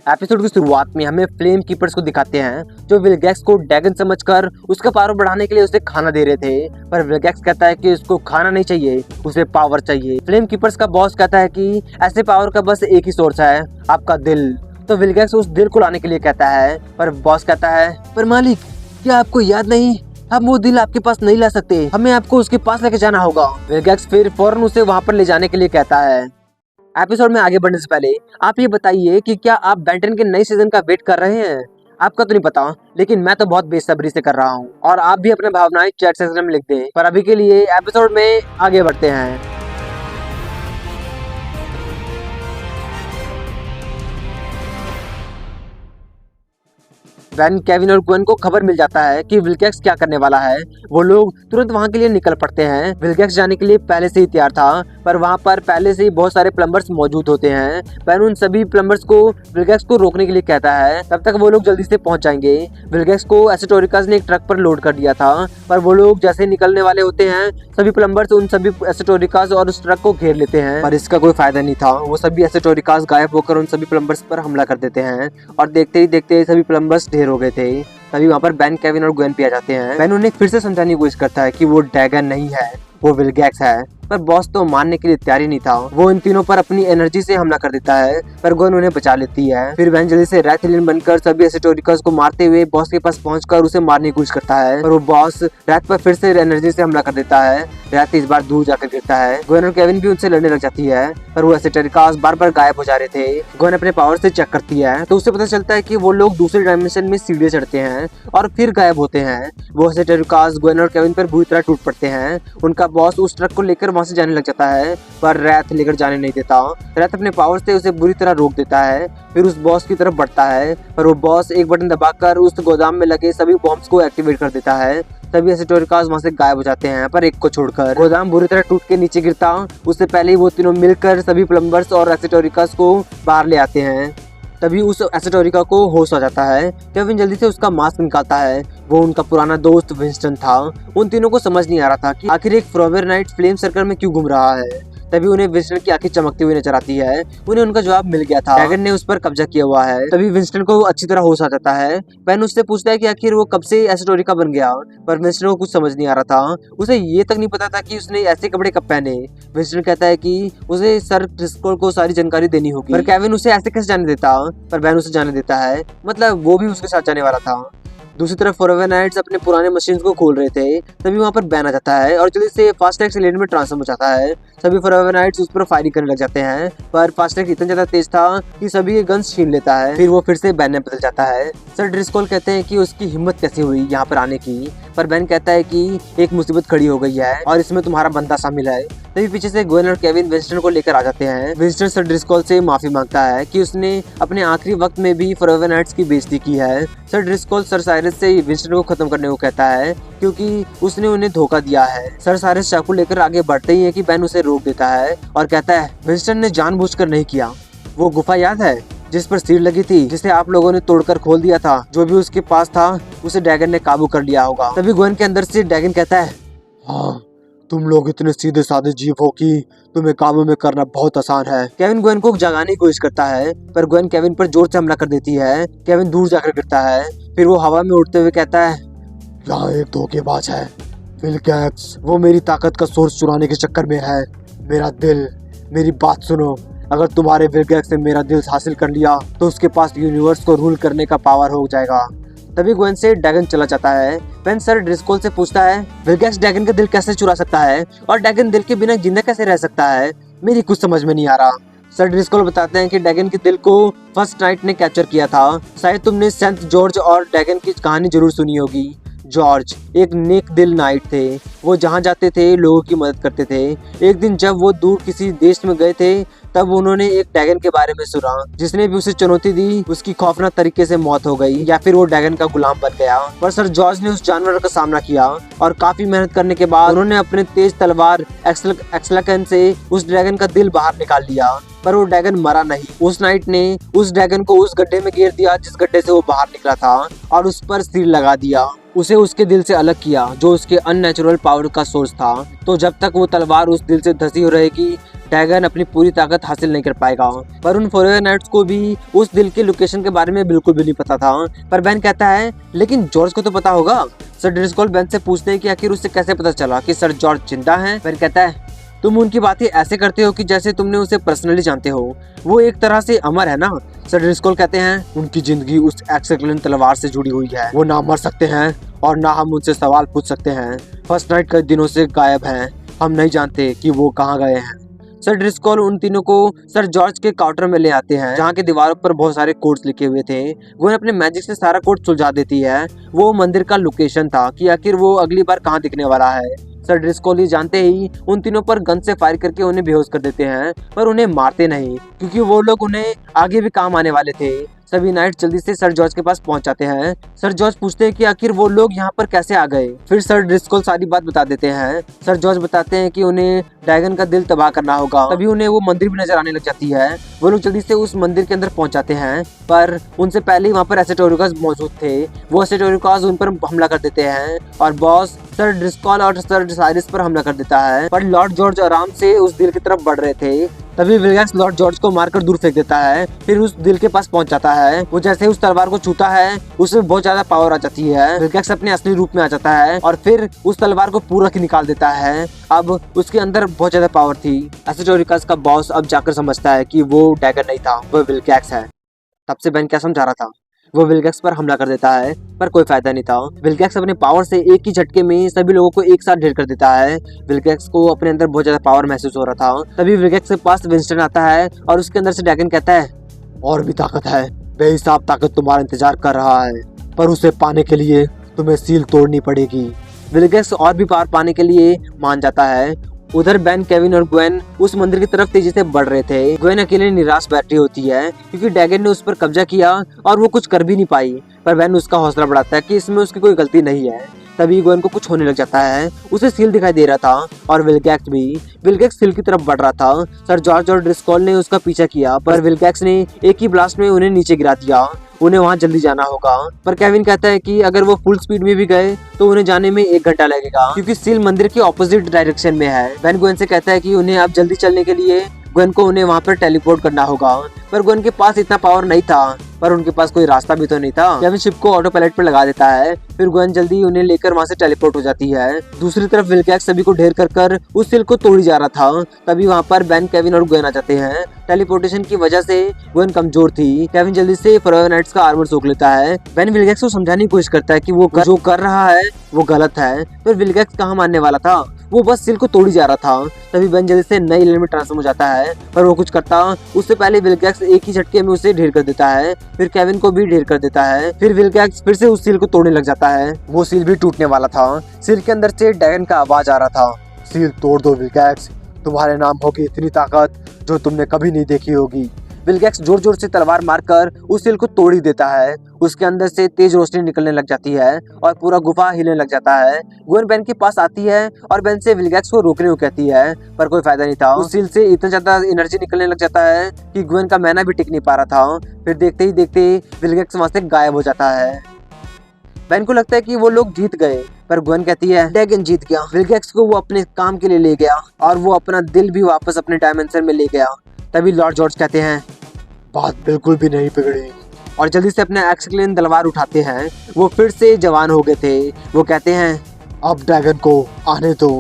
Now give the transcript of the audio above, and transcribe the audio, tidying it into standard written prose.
Episode की शुरुआत में हमें फ्लेम कीपर्स को दिखाते हैं जो विलगैक्स को ड्रैगन समझकर उसका पावर बढ़ाने के लिए उसे खाना दे रहे थे, पर विलगैक्स कहता है कि उसको खाना नहीं चाहिए, उसे पावर चाहिए। फ्लेम कीपर्स का बॉस कहता है कि ऐसे पावर का बस एक ही सोर्स है, आपका दिल। तो विलगैक्स उस दिल को लाने के लिए कहता है, पर बॉस कहता है, पर मालिक क्या आपको याद नहीं, हम वो दिल आपके पास नहीं ला सकते, हमें आपको उसके पास लेके जाना होगा। विलगैक्स फिर फौरन उसे वहाँ पर ले जाने के लिए कहता है। एपिसोड में आगे बढ़ने से पहले आप ये बताइए कि क्या आप बेन 10 के नए सीजन का वेट कर रहे हैं? आपका तो नहीं पता, लेकिन मैं तो बहुत बेसब्री से कर रहा हूँ। और आप भी अपने भावनाएं चैट सेक्शन में लिख दें। पर अभी के लिए एपिसोड में आगे बढ़ते हैं। बेन, केविन और ग्वेन को खबर मिल जाता है कि विलगैक्स क्या करने वाला है। वो लोग तुरंत वहाँ के लिए निकल पड़ते हैं। विलगैक्स जाने के लिए पहले से ही तैयार था, पर वहाँ पर पहले से ही बहुत सारे प्लम्बर्स मौजूद होते हैं। बेन उन सभी प्लम्बर्स को विलगैक्स को रोकने के लिए कहता है, तब तक वो लोग जल्दी से पहुंच जाएंगे। विलगैक्स को एसेटोरिकास ने एक ट्रक पर लोड कर दिया था, पर वो लोग जैसे निकलने वाले होते हैं सभी प्लम्बर्स उन सभी एसेटोरिकास और उस ट्रक को घेर लेते हैं, पर इसका कोई फायदा नहीं था। वो सभी एसेटोरिकास गायब होकर उन सभी प्लम्बर्स पर हमला कर देते हैं और देखते ही देखते सभी प्लम्बर्स ढेर हो गए थे। तभी वहाँ पर बेन, केविन और ग्वेन भी आ जाते हैं। बेन उन्हें फिर से समझाने की कोशिश करता है कि वो ड्रैगन नहीं है, वो विलगैक्स है, पर बॉस तो मानने के लिए तैयार ही नहीं था। वो इन तीनों पर अपनी एनर्जी से हमला कर देता है, पर ग्वेन उन्हें बचा लेती है। फिर बेन जल्दी से रैथ एलियन बनकर सभी एसेटोरिकास को मारते हुए बॉस के पास पहुंचकर उसे मारने की कोशिश करता है, पर वो बॉस रैथ पर फिर से एनर्जी से हमला कर देता है। रैथ इस बार दूर जाकर गिरता है। ग्वेन और केविन भी उनसे लड़ने लग जाती है, पर वो एसेटोरिकास बार बार गायब हो जा रहे थे। ग्वेन अपने पावर से चेक करती है तो उसे पता चलता है कि वो लोग दूसरे डायमेंशन में सीढ़ियां चढ़ते हैं और फिर गायब होते हैं। वो एसेटोरिकास ग्वेन और केविन पर बुरी तरह टूट पड़ते हैं। उनका बॉस उस ट्रक को लेकर वहां से जाने लग जाता है, पर रैथ लेकर जाने नहीं देता। रैथ अपने पावर से उसे बुरी तरह रोक देता है, फिर उस बॉस की तरफ बढ़ता है, पर वो बॉस एक बटन दबाकर उस गोदाम में लगे सभी बॉम्ब्स को एक्टिवेट कर देता है। सभी एसेटोरिकास वहां से गायब हो जाते हैं, पर एक को छोड़कर। गोदाम बुरी तरह टूट के नीचे गिरता, उससे पहले ही वो तीनों मिलकर सभी प्लम्बर्स और एसेटोरिकास को बाहर ले आते हैं। तभी उस एसेटोरिका को होश आ जाता है। केविन जल्दी से उसका मास्क निकालता है, वो उनका पुराना दोस्त विंस्टन था। उन तीनों को समझ नहीं आ रहा था कि आखिर एक फ्रोवेयर नाइट फ्लेम सर्कल में क्यों घूम रहा है। तभी उन्हें विंस्टन की आंखें चमकती हुई नजर आती है। उन्हें उनका जवाब मिल गया था, ड्रैगन ने उस पर कब्जा किया हुआ है। तभी विंस्टन को अच्छी तरह होश आ जाता है। बेन उससे पूछता है कि आखिर वो कब से एसेटोरिका बन गया, पर विंस्टन को कुछ समझ नहीं आ रहा था। उसे ये तक नहीं पता था कि उसने ऐसे कपड़े कब पहने। विंस्टन कहता है कि उसे सर ड्रिस्कोल को सारी जानकारी देनी होगी, पर केविन उसे ऐसे कैसे जाने देता, पर बेन उसे जाने देता है। मतलब वो भी उसके साथ जाने वाला था। दूसरी तरफ फॉरएवर नाइट्स अपने पुराने मशीन को खोल रहे थे, तभी वहाँ पर बैन आ जाता है और जल्दी से फास्टैग से लेन में ट्रांसफॉर्म हो जाता है। सभी फॉरएवर नाइट्स उस पर फायरिंग करने लग जाते हैं, पर फास्टैग इतना ज्यादा तेज था कि सभी के गन्स छीन लेता है। फिर वो फिर से बैन में बदल जाता है। सर ड्रिस्कोल कहते हैं कि उसकी हिम्मत कैसे हुई यहाँ पर आने की, पर बैन कहता है कि एक मुसीबत खड़ी हो गई है और इसमें तुम्हारा बंदा शामिल है। तभी पीछे से ग्वेन और केविन विंस्टन को लेकर आ जाते हैं। विंस्टन सर ड्रिस्कोल से माफी मांगता है कि उसने अपने आखिरी वक्त में भी फॉरएवर नाइट्स की बेइज्जती की है। सर ड्रिस्कोल सर साइरस से विंस्टन को खत्म करने को कहता है क्योंकि उसने उन्हें धोखा दिया है। सर साइरस चाकू लेकर आगे बढ़ते ही है कि बेन उसे रोक देता है और कहता है, विंस्टन ने जानबूझकर नहीं किया। वो गुफा याद है जिस पर सील लगी थी, जिसे आप लोगों ने तोड़कर खोल दिया था? जो भी उसके पास था उसे ड्रैगन ने काबू कर लिया होगा। तभी ग्वेन के अंदर से ड्रैगन कहता है, हाँ तुम लोग इतने सीधे साधे जीव हो कि तुम्हें काबू में करना बहुत आसान है। केविन ग्वेन को जगाने की कोशिश करता है, पर ग्वेन केविन पर जोर से हमला कर देती है। केविन दूर जाकर गिरता है। फिर वो हवा में उड़ते हुए कहता है, यहाँ एक धोखेबाज है विलगैक्स, वो मेरी ताकत का सोर्स चुराने के चक्कर में है। मेरा दिल, मेरी बात सुनो, अगर तुम्हारे विलगैक्स ने मेरा दिल हासिल कर लिया तो उसके पास यूनिवर्स को रूल करने का पावर हो जाएगा। तभी ग्वेन से ड्रैगन चला जाता है। बेन सर ड्रिस्कोल से पूछता है, विलगैक्स ड्रैगन का दिल कैसे चुरा सकता है और ड्रैगन दिल के बिना जिंदा कैसे रह सकता है? मेरी कुछ समझ में नहीं आ रहा। सर ड्रिस्कोल बताते हैं कि ड्रैगन के दिल को फर्स्ट नाइट ने कैप्चर किया था। शायद तुमने सेंट जॉर्ज और ड्रैगन की कहानी जरूर सुनी होगी। जॉर्ज एक नेक दिल नाइट थे। वो जहाँ जाते थे लोगों की मदद करते थे। एक दिन जब वो दूर किसी देश में गए थे तब उन्होंने एक ड्रैगन के बारे में सुना। जिसने भी उसे चुनौती दी उसकी खौफनाक तरीके से मौत हो गई या फिर वो ड्रैगन का गुलाम बन गया। पर सर जॉर्ज ने उस जानवर का सामना किया और काफी मेहनत करने के बाद उन्होंने अपने तेज तलवार एक्सलकन से उस ड्रैगन का दिल बाहर निकाल लिया। पर वो ड्रैगन मरा नहीं। उस नाइट ने उस ड्रैगन को उस गड्ढे में गिर दिया जिस गड्ढे से वो बाहर निकला था और उस पर सिर लगा दिया। उसे उसके दिल से अलग किया जो उसके अननेचुरल पावर का सोर्स था। तो जब तक वो तलवार उस दिल से धसी हो रहेगी ड्रैगन अपनी पूरी ताकत हासिल नहीं कर पाएगा। पर उन फॉरएवर नाइट्स को भी उस दिल के लोकेशन के बारे में बिल्कुल भी नहीं पता था। पर बेन कहता है लेकिन जॉर्ज को तो पता होगा। सर ड्रिस्कोल बेन से पूछते हैं कि आखिर उससे कैसे पता चला कि सर जॉर्ज जिंदा है। बेन कहता है तुम उनकी बातें ऐसे करते हो कि जैसे तुमने उसे पर्सनली जानते हो, वो एक तरह से अमर है ना। सर ड्रिस्कोल कहते हैं उनकी जिंदगी उस एक्सक्लेन तलवार से जुड़ी हुई है, वो ना मर सकते हैं और ना हम उनसे सवाल पूछ सकते हैं। फर्स्ट नाइट कई दिनों से गायब हैं, हम नहीं जानते कि वो कहाँ गए हैं। सर ड्रिस्कोल उन तीनों को सर जॉर्ज के क्वार्टर में ले आते हैं, जहाँ के दीवारों पर बहुत सारे कोड्स लिखे हुए थे। गwen अपने मैजिक से सारा कोड सुलझा देती है। वो मंदिर का लोकेशन था कि आखिर वो अगली बार कहाँ दिखने वाला है। सर ड्रिस्कोल जानते ही उन तीनों पर गन से फायर करके उन्हें बेहोश कर देते हैं, पर उन्हें मारते नहीं क्योंकि वो लोग उन्हें आगे भी काम आने वाले थे। सभी नाइट जल्दी से सर जॉर्ज के पास पहुंच जाते हैं। सर जॉर्ज पूछते हैं कि आखिर वो लोग यहाँ पर कैसे आ गए। फिर सर ड्रिस्कोल सारी बात बता देते हैं। सर जॉर्ज बताते हैं कि उन्हें ड्रैगन का दिल तबाह करना होगा। तभी उन्हें वो मंदिर भी नजर आने लग जाती है। वो लोग जल्दी से उस मंदिर के अंदर पहुंच जाते हैं, पर उनसे पहले ही वहाँ पर एसेटोरिकास मौजूद थे। वो एसेटोरिकास उन पर हमला कर देते हैं और बॉस सर ड्रिस्कोल और सर साइरस पर हमला कर देता है। पर लॉर्ड जॉर्ज आराम से उस दिल की तरफ बढ़ रहे थे। तभी विल्गैक्स लॉर्ड जॉर्ज को मारकर दूर फेंक देता है। फिर उस दिल के पास पहुंच जाता है। वो जैसे उस तलवार को छूता है उसमें बहुत ज्यादा पावर आ जाती है। विल्गैक्स अपने असली रूप में आ जाता है और फिर उस तलवार को पूरा निकाल देता है। अब उसके अंदर बहुत ज्यादा पावर थी। एसेटोरिकास का बॉस अब जाकर समझता है कि वो ड्रैगन नहीं था, वो विल्गैक्स है। तब से बेन क्या समझा रहा था, वो विल्गैक्स पर हमला कर देता है, पर कोई फायदा नहीं था। विल्गैक्स अपने पावर से एक ही झटके में सभी लोगों को एक साथ ढेर कर देता है। विल्गैक्स को अपने अंदर बहुत ज्यादा पावर महसूस हो रहा था। तभी विल्गैक्स के पास विंस्टन आता है और उसके अंदर से ड्रैगन कहता है और भी ताकत है, बेहिसाब ताकत तुम्हारा इंतजार कर रहा है, पर उसे पाने के लिए तुम्हें सील तोड़नी पड़ेगी। विल्गैक्स और भी पावर पाने के लिए मान जाता है। उधर बेन, केविन और ग्वेन उस मंदिर की तरफ तेजी से बढ़ रहे थे। ग्वेन अकेले निराश बैठी होती है क्योंकि ड्रैगन ने उस पर कब्जा किया और वो कुछ कर भी नहीं पाई। पर बेन उसका हौसला बढ़ाता है कि इसमें उसकी कोई गलती नहीं है। तभी ग्वेन को कुछ होने लग जाता है। उसे सील दिखाई दे रहा था और विल्गैक्स भी। विल्गैक्स सील की तरफ बढ़ रहा था। सर जॉर्ज और ड्रिस्कोल ने उसका पीछा किया, पर विल्गैक्स ने एक ही ब्लास्ट में उन्हें नीचे गिरा दिया। उन्हें वहां जल्दी जाना होगा, पर केविन कहता है कि अगर वो फुल स्पीड में भी गए तो उन्हें जाने में 1 घंटा लगेगा क्योंकि सील मंदिर के ऑपोजिट डायरेक्शन में है। बेन ग्वेन से कहता है कि उन्हें अब जल्दी चलने के लिए ग्वेन को उन्हें वहाँ पर टेलीपोर्ट करना होगा, पर ग्वेन के पास इतना पावर नहीं था, पर उनके पास कोई रास्ता भी तो नहीं था। केविन शिप को ऑटो पायलट पर लगा देता है। फिर ग्वेन जल्दी उन्हें लेकर वहाँ से टेलीपोर्ट हो जाती है। दूसरी तरफ विल्गैक्स सभी को ढेर कर उस सील को तोड़ी जा रहा था। तभी वहाँ पर बेन, केविन और ग्वेन आ जाते हैं। टेलीपोर्टेशन की वजह से ग्वेन कमजोर थी। केविन जल्दी से फॉरएवर नाइट्स का आर्मर सोख लेता है। बेन विल्गैक्स को समझाने की कोशिश करता है कि वो जो कर रहा है वो गलत है, पर विल्गैक्स कहाँ मानने वाला था, वो बस सील को तोड़ी जा रहा था। तभी बेन जल्दी से नई लेन में ट्रांसफॉर्म हो जाता है, पर वो कुछ करता उससे पहले विल्गैक्स एक ही झटके में उसे ढेर कर देता है। फिर केविन को भी ढेर कर देता है। फिर विल्गैक्स फिर से उस सील को तोड़ने लग जाता है। वो सील भी टूटने वाला था। सील के अंदर से ड्रैगन का आवाज आ रहा था, सील तोड़ दो विल्गैक्स, तुम्हारे नाम होगी इतनी ताकत जो तुमने कभी नहीं देखी होगी। विल्गैक्स जोर जोर से तलवार मारकर उस सील को तोड़ ही देता है। उसके अंदर से तेज रोशनी निकलने लग जाती है और पूरा गुफा हिलने लग जाता है। ग्वेन बेन के पास आती है और बेन से विल्गैक्स को रोकने को कहती है, पर कोई फायदा नहीं था। उस सील से इतना ज्यादा एनर्जी निकलने लग जाता है कि ग्वेन का मैना भी टिक नहीं पा रहा था। फिर देखते ही देखते विल्गैक्स वहां से गायब हो जाता है। बेन को लगता है कि वो लोग जीत गए, पर ग्वेन कहती है ड्रैगन जीत गया। विल्गैक्स को वो अपने काम के लिए ले गया और वो अपना दिल भी वापस अपने डायमेंशन में ले गया। तभी लॉर्ड जॉर्ज कहते हैं बात बिल्कुल भी नहीं बिगड़ी, और जल्दी से अपने एक्सक्लेन तलवार उठाते हैं। वो फिर से जवान हो गए थे। वो कहते हैं अब ड्रैगन को आने दो।